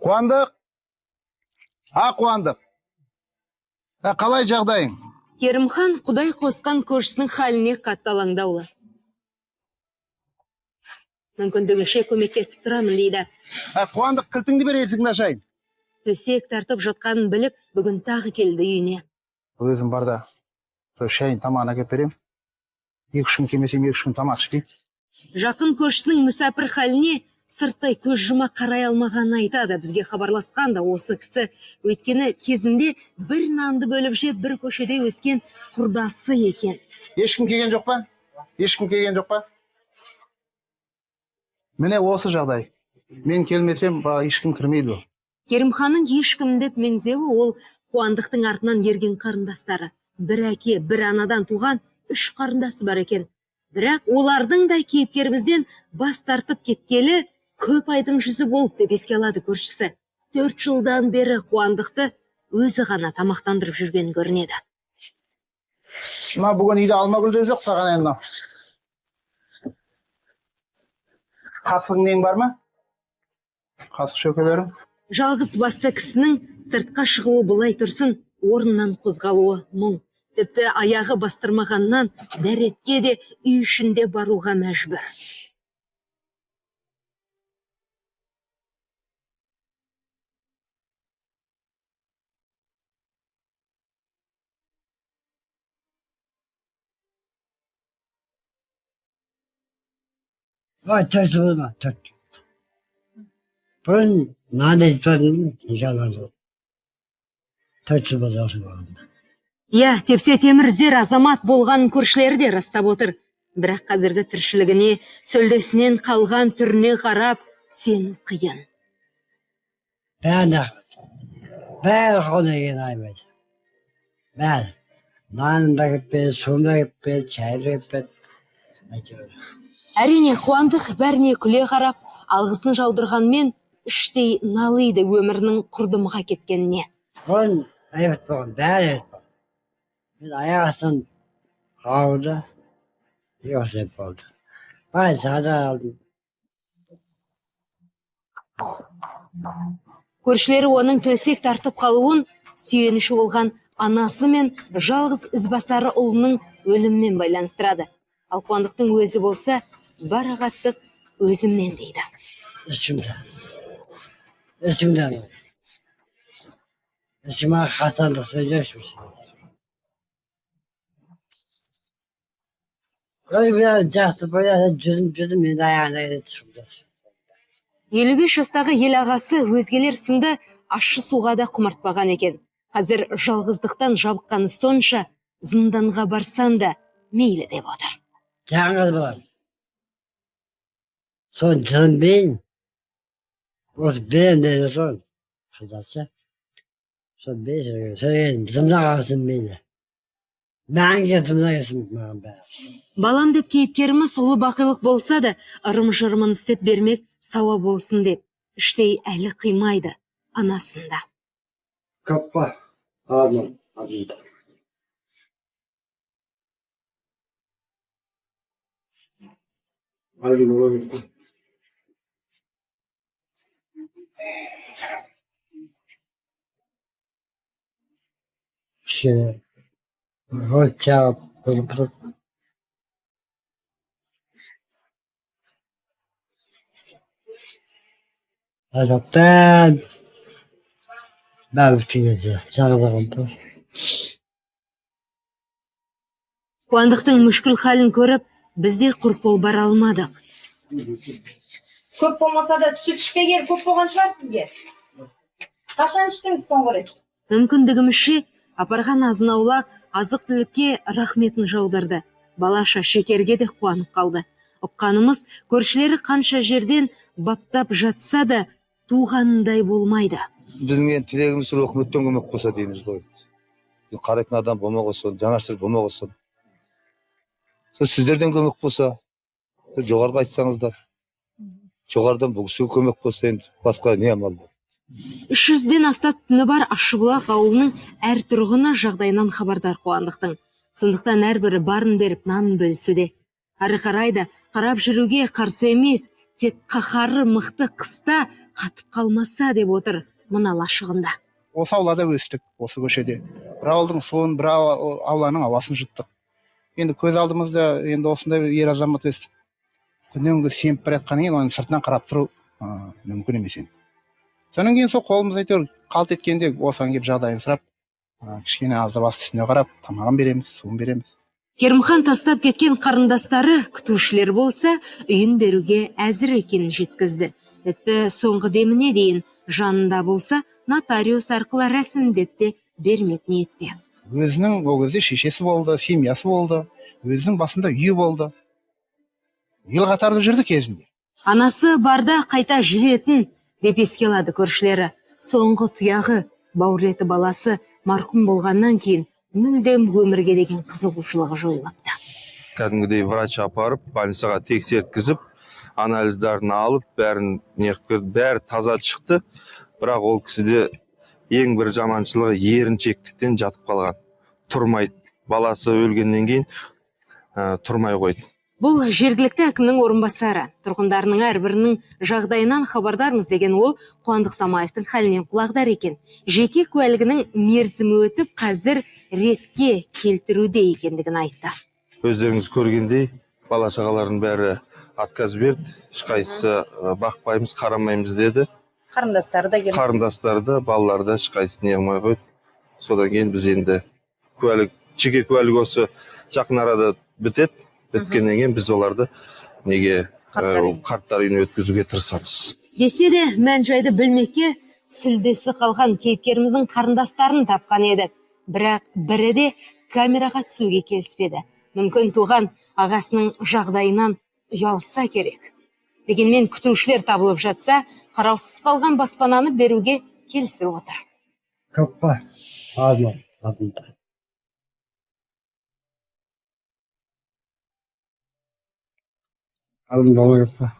Қуандық. Қуандық. Қалай жағдайың? Керімхан Құдай қосқан көршісінің халіне қатты алаңдаулы. Мүмкіндігінше көмектесіп тұрамын дейді. Қуандық, кілтіңді бер, есігін ашайын. Төсек тартып жатқанын біліп, бүгін тағы келді үйіне. Өзім барда, шайын тамағын әкеп берем. 2-3 күн келмесем 2-3 күн тамақ ішпеймін. Жақын көршісінің мүсәпір халіне сырттай көз жұма қарай алмағанын айтады. Бізге хабарласқан да осы кісі. Өйткені кезінде бір нанды бөліп жеп, бір көшеде өскен құрдасы екен. Ешкім келген жоқ па? Ешкім келген жоқ па? Міне осы жағдай. Мен келмесем, ешкім кірмейді. Керімханның ешкім деп меңзеуі ол Қуандықтың артынан ерген қарындастары. Бір әке, бір анадан туған 3 қарындасы бар екен. Бірақ олардың да кейіпкерімізден бас тартып кеткелі көп айдың жүзі болып деп еске алады көршісі. 4 жылдан бері Қуандықты өзі ғана тамақтандырып жүрген көрінеді. Бүгін үйде алмагүл жоқ саған енді. Қасығың нең бар ма? Қасық шөкелерің? Жалғыз басты кісінің сыртқа шығуы былай тұрсын, орнынан қозғалуы мұң. Тіпті аяғы бастырмағаннан дәретке де үй ішінде баруға мәжбүр. Бұрын нан етпедім, жалады. 4 жыл болды. Тепсе темір зер азамат болған көршілері де растап отыр. Бірақ қазіргі тіршілігіне, сөлдесінен қалған түріне қарап, сен қиын. Бәрі қоны еген аймайды. Бәрі. Нанын да кеппеді, суын да кеппеді, чайы да кеппеді. Әрине, Қуандық бәріне күле қарап, алғысын жаудырғанмен, іштей налиды өмірінің құрдымға кеткеніне. Бұрын әйбіт болған, бәрі әйбіт болған. Мен аяқ астын қауырды, осы әйбіт болды. Бай сағада алдым. Көршілері оның төсек тартып қалуын сүйеніші болған анасы мен жалғыз ізбасары ұлының өліммен байланыстырады. Ал Қуандықтың өзі болса, бар ағаттық өзімнен дейді. Ішімден. Ішіме қасанды сөйлешміз. Мен жақсы бояды, жүзім, мен аяғына келеді шығымдасы. 55 жастағы ел ағасы өзгелер сынды ащы суға да құмартпаған екен. Қазір жалғыздықтан жабыққаны сонша, зынданға барсам да мейлі деп отыр. Жаңғыз болам. Сон жын бейін. Осы бейін дейді сон. Қыздасы. Сон бейін. Сон зымзаға қасын бейін. Мәңге зымзаға қасын маған бәрі. Балам деп кейіпкеріміз ұлы бақилық болса да, ырым-жырымын істеп бермек сауа болсын деп, іштей әлі қимайды анасында. Каппа. Адым. Azaptan бәбітіңізі жағылығын тұр. Қуандықтың мүшкіл халін көріп, бізде құр қол бара алмадық. Көп болмаса да сүт ішпеген көп болған шығар сізге. Қашан іштіңіз соңғы рет? Мүмкіндігімізше апарған азын-аулақ азық-түлікке рахметін жаудырды. Балаша шекерге де қуанып қалды. Ұққанымыз, көршілері қанша жерден баптап жатса да туғанындай болмайды. Біздің тілегіміз өкіметтен көмек болса дейміз ғой. Қарайтын адам болмақ olsun, жанашыр болмақ olsun. Сіздерден көмек болса, жоғарғы айтсаңыздар. Жоғарыдан бұл кісіге көмек болса, енді басқа не амал бар? 300-ден аса түні бар Ашшыбұлақ ауылының әр тұрғыны жағдайынан хабардар Қуандықтың. Сондықтан әрбірі барын беріп нанын бөлісуде. Ары қарай да қарап жүруге қарсы емес, тек қаһары мықты қыста қатып қалмаса деп отыр мына лашығында. Осы аулада өстік, осы көшеде. Бір ауылдың суын, бір ауланың ауасын жұттық. Енді көз алдымызда енді осындай ер азамат өстік. Күннен күнге семіп бара жатқаннан кейін оның сыртынан қарап тұру мүмкін емес енді. Содан кейін сол қолымыз әйтеуір қалт еткенде осыған келіп жағдайын сұрап, кішкене аздап асты үстіне қарап, тамағын береміз, суын береміз. Керімхан тастап кеткен қарындастары күтушілер болса, үйін беруге әзір екенін жеткізді. Тіпті соңғы деміне дейін жанында болса, нотариус арқылы рәсімдеп те бермек ниетте. Өзінің ол кезде шешесі болды, семьясы болды, өзінің басында үйі болды. Ел қатарлы жүрді кезінде. Анасы барда қайта жүретін деп еске алады көршілері. Соңғы тұяғы бауыр еті баласы марқұм болғаннан кейін мүлдем өмірге деген қызығушылығы жойылыпты. Кәдімгідей врач апарып, больницаға тексерткізіп, анализдарын алып, бәрі таза шықты. Бірақ ол кісіде ең бір жаманшылығы еріншектіктен жатып қалған. Тұрмайды. Баласы өлгеннен кейін тұрмай қойды. Бұл жергілікті әкімнің орынбасары. Тұрғындарының әрбірінің жағдайынан хабардармыз деген ол Қуандық Самаевтың халінен құлағдар екен. Жеке куәлігінің мерзімі өтіп, қазір ретке келтіруде екендігін айтты. Өздеріңіз көргендей, бала-шағалардың бәрі отказ берді. Ешқайсысы бақпаймыз, қарамаймыз деді. Қарындастары да келіп. Қарындастары да, балалары да ешқайсысы не қылмай қойды. Содан кейін біз енді жеке куәлік осы жақын арада бітеді. Біткеннен кейін біз оларды қарттар үйіне өткізуге тырысамыз. Десе де мән-жайды білмекке сүлдесі қалған кейіпкеріміздің қарындастарын тапқан едік. Бірақ бірі де камераға түсуге келіспеді. Мүмкін туған ағасының жағдайынан ұялса керек. Дегенмен күтушілер табылып жатса, қараусыз қалған баспананы беруге келісіп отыр. Көп па? Адында. Alın bana yapma.